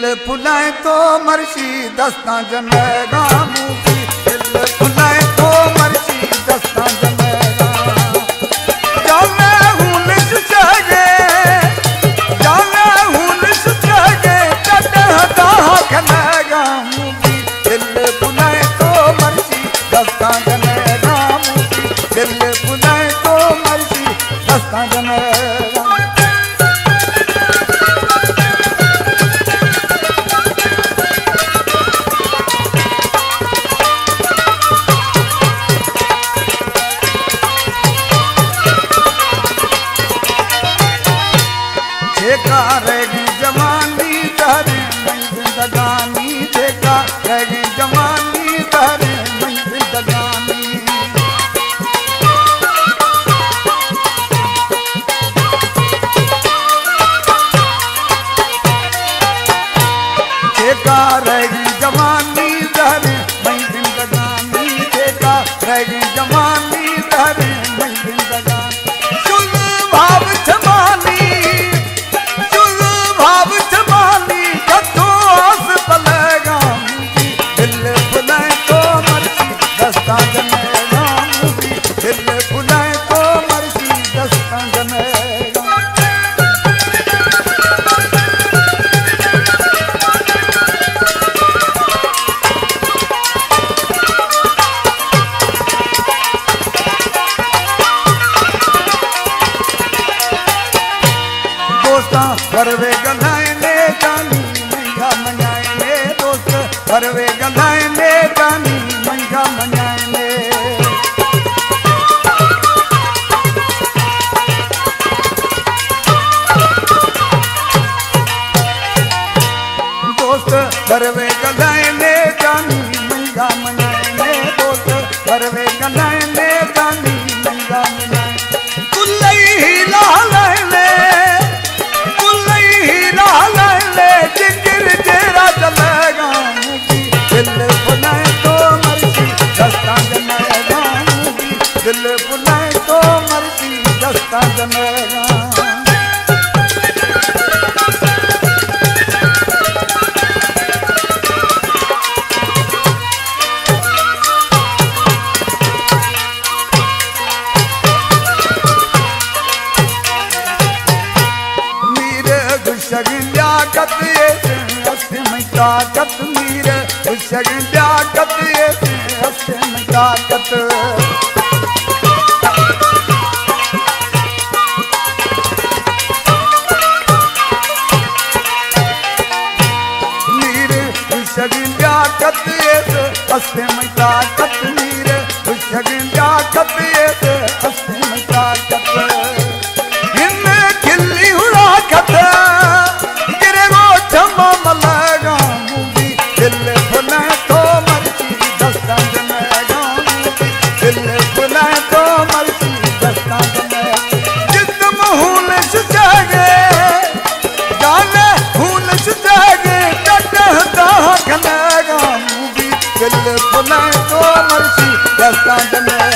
फुलाए तो मर्शी दस्ता जनेगा मूवी दिल फुलाए तो मर्शी दस्ता जनेगा जाने हूँ लिश जागे जाने हूँ लिश जागे चढ़ता खनेगा मूवी दिल फुलाए तो मर्शी दस्ता जनेगा मूवी दिल फुलाए तो मर्शी दस्ता जनेगा रहेगी जवानी तारे मई जिंदगानी देखा रहेगी जवानी तारे मई जिंदगानी देखा रहेगी जवानी तारे मई जिंदगानी देखा रहेगी जवानी तारे मई जिंदगानी शुद्ध भाव जवानी दस्ता जनेगा मूवी दिल फुलाए तो मर्शी दस्ता जनेगा दोस्ता करवे गलाएंगे जानी महंगा मनाएंगे दोस्त करवे गलाएंगे जानी महंगा मनाएंगे दोस्त करवे गलाएंगे जानी महंगा मनाएंगे दोस्त करवे गलाएंगे जानी महंगा मनाएंगे कुल्लई ही लाले जिंगिर जेरा चलेगा दिल फुलाए तो मर्शी दस्ता जनेगा मूवी दिल फुलाए तो मर्शी दस्ता जनेगा ताकत ताकत मीर हुसैन ताकत हसन ताकत मीर हुसैन ताकत हसन ताकत मीर हुसैन ताकत हसन ताकत इन खिल्ली उड़ा खत दिल फुलाए तो मर्शी दस्ता जनेगा दिल फुलाए तो मर्शी दस्ता जनेगा जिसम हुनश जागे जाने हुनश जागे चढ़ता खनेगा मूवी दिल फुलाए तो मर्शी दस्ता जनेगा